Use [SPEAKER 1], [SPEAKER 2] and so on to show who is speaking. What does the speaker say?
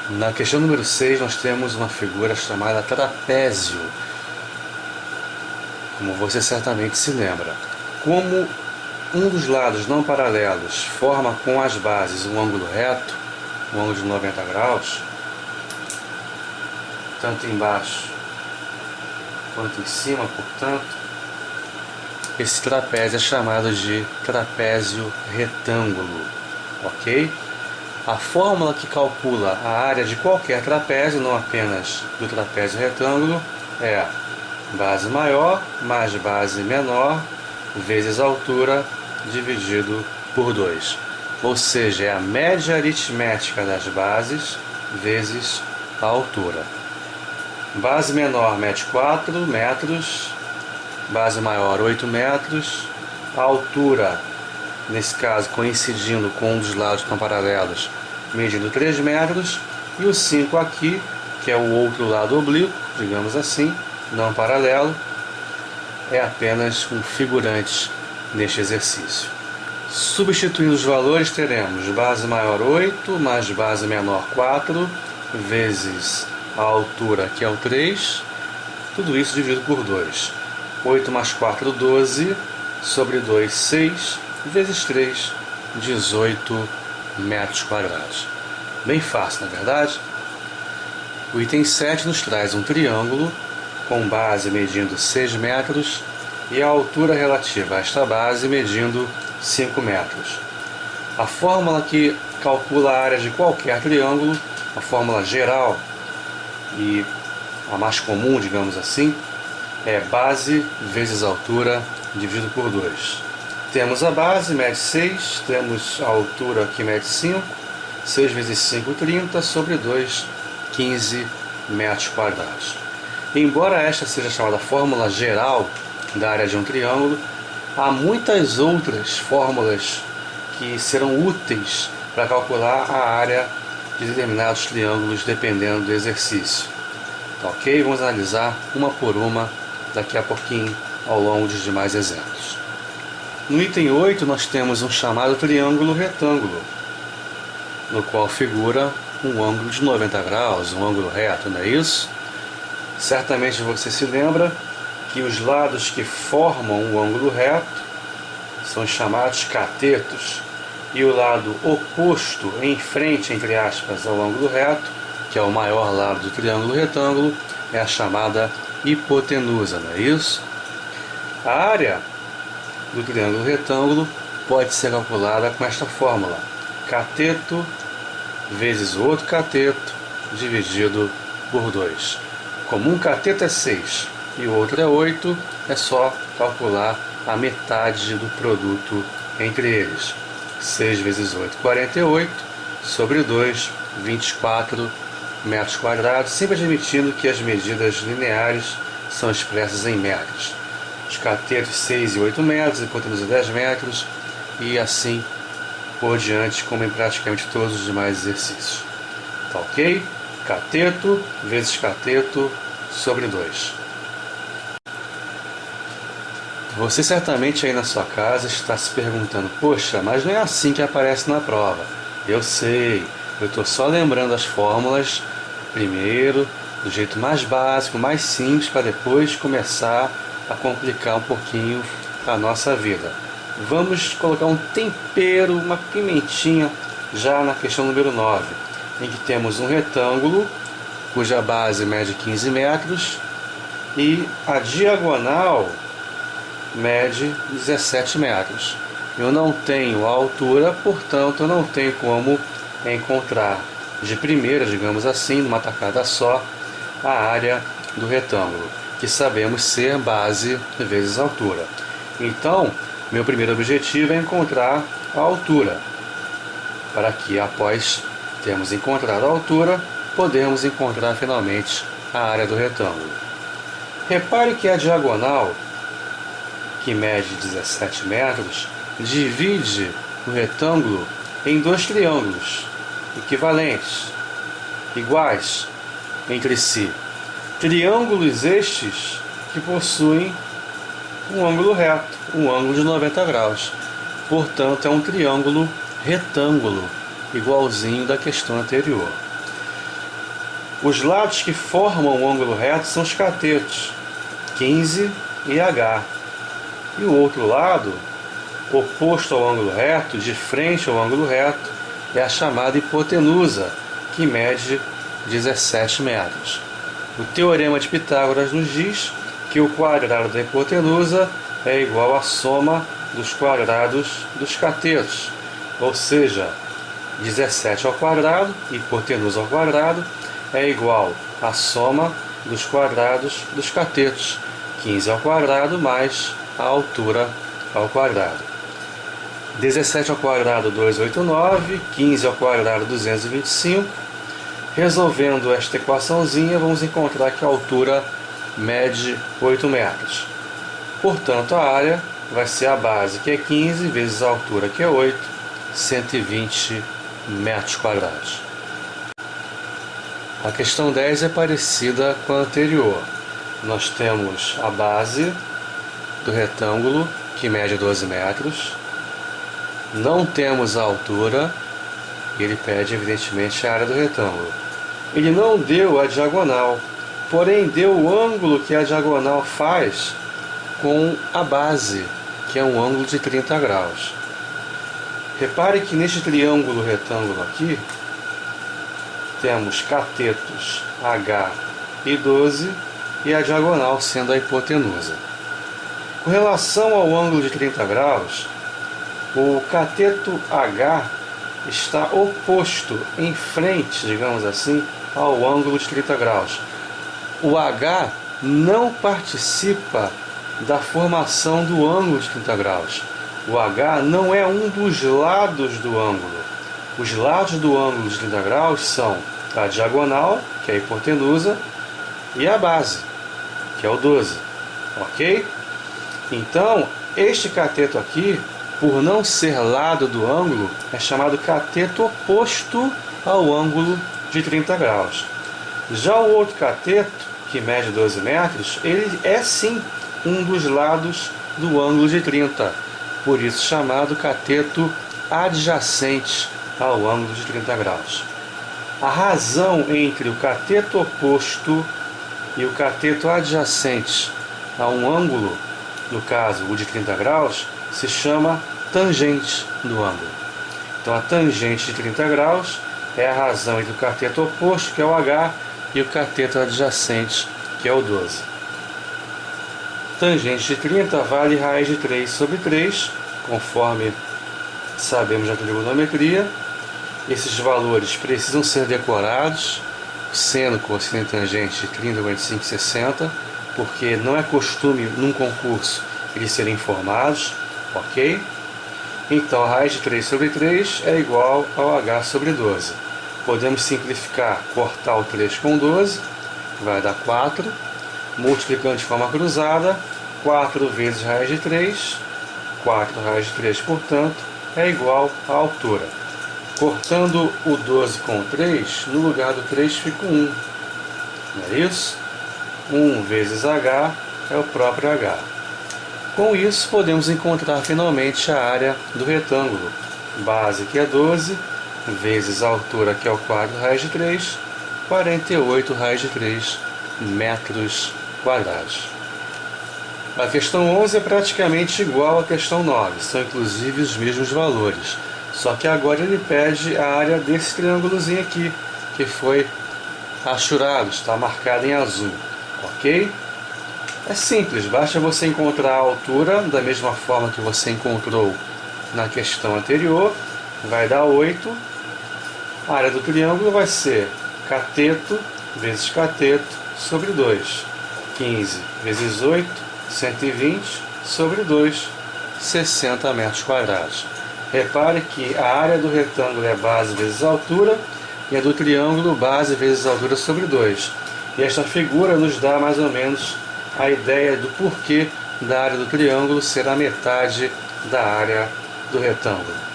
[SPEAKER 1] Na questão número 6 nós temos uma figura chamada trapézio, como você certamente se lembra. Como um dos lados não paralelos forma com as bases um ângulo reto, um ângulo de 90 graus, tanto embaixo quanto em cima, portanto, esse trapézio é chamado de trapézio retângulo, ok? A fórmula que calcula a área de qualquer trapézio, não apenas do trapézio retângulo, é base maior mais base menor vezes a altura dividido por 2. Ou seja, é a média aritmética das bases vezes a altura. Base menor mede 4 metros, base maior 8 metros, a altura, nesse caso coincidindo com um dos lados que estão paralelos, medindo 3 metros, e o 5 aqui, que é o outro lado oblíquo, digamos assim, não paralelo, é apenas um figurante neste exercício. Substituindo os valores, teremos base maior 8 mais base menor 4 vezes a altura, que é o 3, tudo isso dividido por 2. 8 mais 4, 12, sobre 2, 6, vezes 3, 18 metros quadrados. Bem fácil, na verdade? O item 7 nos traz um triângulo com base medindo 6 metros e a altura relativa a esta base medindo 5 metros. A fórmula que calcula a área de qualquer triângulo, a fórmula geral e a mais comum, digamos assim, é base vezes altura dividido por 2. Temos a base, mede 6, temos a altura que mede 5, 6 vezes 5, 30, sobre 2, 15 metros quadrados. Embora esta seja chamada fórmula geral da área de um triângulo, há muitas outras fórmulas que serão úteis para calcular a área de determinados triângulos dependendo do exercício. Tá, ok? Vamos analisar uma por uma daqui a pouquinho ao longo dos demais exemplos. No item 8 nós temos um chamado triângulo retângulo, no qual figura um ângulo de 90 graus, um ângulo reto, não é isso? Certamente você se lembra que os lados que formam um ângulo reto são chamados catetos, e o lado oposto, em frente, entre aspas, ao ângulo reto, que é o maior lado do triângulo retângulo, é a chamada hipotenusa, não é isso? A área do triângulo retângulo pode ser calculada com esta fórmula: cateto vezes o outro cateto dividido por 2. Como um cateto é 6 e o outro é 8, é só calcular a metade do produto entre eles. 6 vezes 8, 48, sobre 2, 24 metros quadrados, sempre admitindo que as medidas lineares são expressas em metros. Os catetos 6 e 8 metros, a hipotenusa 10 metros, e assim por diante, como em praticamente todos os demais exercícios. Tá ok? Cateto vezes cateto sobre 2. Você certamente aí na sua casa está se perguntando: poxa, mas não é assim que aparece na prova. Eu sei, eu estou só lembrando as fórmulas primeiro, do jeito mais básico, mais simples, para depois começar a complicar um pouquinho a nossa vida. Vamos colocar um tempero, uma pimentinha, já na questão número 9, em que temos um retângulo cuja base mede 15 metros e a diagonal mede 17 metros. Eu não tenho a altura, portanto eu não tenho como encontrar de primeira, digamos assim, numa tacada só, a área do retângulo, que sabemos ser base vezes altura. Então, meu primeiro objetivo é encontrar a altura, para que após termos encontrado a altura, podemos encontrar finalmente a área do retângulo. Repare que a diagonal, que mede 17 metros, divide o retângulo em dois triângulos equivalentes, iguais entre si. Triângulos estes que possuem um ângulo reto, um ângulo de 90 graus. Portanto, é um triângulo retângulo, igualzinho da questão anterior. Os lados que formam o ângulo reto são os catetos, 15 e H. E o outro lado, oposto ao ângulo reto, de frente ao ângulo reto, é a chamada hipotenusa, que mede 17 metros. O Teorema de Pitágoras nos diz que o quadrado da hipotenusa é igual à soma dos quadrados dos catetos, ou seja, 17 ao quadrado, hipotenusa ao quadrado, é igual à soma dos quadrados dos catetos, 15 ao quadrado mais a altura ao quadrado. 17 ao quadrado, 289, 15 ao quadrado, 225. Resolvendo esta equaçãozinha, vamos encontrar que a altura mede 8 metros. Portanto, a área vai ser a base, que é 15, vezes a altura, que é 8, 120 metros quadrados. A questão 10 é parecida com a anterior. Nós temos a base do retângulo, que mede 12 metros. Não temos a altura, e ele pede, evidentemente, a área do retângulo. Ele não deu a diagonal, porém deu o ângulo que a diagonal faz com a base, que é um ângulo de 30 graus. Repare que neste triângulo retângulo aqui, temos catetos H e 12 e a diagonal sendo a hipotenusa. Com relação ao ângulo de 30 graus, o cateto H está oposto, em frente, digamos assim, ao ângulo de 30 graus. O H não participa da formação do ângulo de 30 graus. O H não é um dos lados do ângulo. Os lados do ângulo de 30 graus são a diagonal, que é a hipotenusa, e a base, que é o 12. Ok? Então, este cateto aqui, por não ser lado do ângulo, é chamado cateto oposto ao ângulo de 30 graus. Já o outro cateto, que mede 12 metros, ele é sim um dos lados do ângulo de 30, por isso chamado cateto adjacente ao ângulo de 30 graus. A razão entre o cateto oposto e o cateto adjacente a um ângulo, no caso o de 30 graus, se chama tangente do ângulo. Então a tangente de 30 graus é a razão entre o cateto oposto, que é o H, e o cateto adjacente, que é o 12. Tangente de 30 vale raiz de 3 sobre 3, conforme sabemos da trigonometria. Esses valores precisam ser decorados, seno, cosseno e tangente de 30, 45 e 60, porque não é costume num concurso eles serem informados, ok? Então, a raiz de 3 sobre 3 é igual ao H sobre 12. Podemos simplificar, cortar o 3 com 12, vai dar 4. Multiplicando de forma cruzada, 4 vezes raiz de 3, 4 raiz de 3, portanto, é igual à altura. Cortando o 12 com o 3, no lugar do 3 fica 1. Não é isso? 1 vezes H é o próprio H. Com isso, podemos encontrar finalmente a área do retângulo. Base, que é 12, vezes a altura, que é o quadro raiz de 3, 48 raiz de 3 metros quadrados. A questão 11 é praticamente igual à questão 9, são inclusive os mesmos valores. Só que agora ele pede a área desse triângulozinho aqui, que foi rachurado, está marcado em azul. Ok? É simples, basta você encontrar a altura da mesma forma que você encontrou na questão anterior, vai dar 8. A área do triângulo vai ser cateto vezes cateto sobre 2. 15 vezes 8, 120 sobre 2, 60 metros quadrados. Repare que a área do retângulo é base vezes altura e a do triângulo base vezes altura sobre 2. E esta figura nos dá mais ou menos a ideia do porquê da área do triângulo ser a metade da área do retângulo.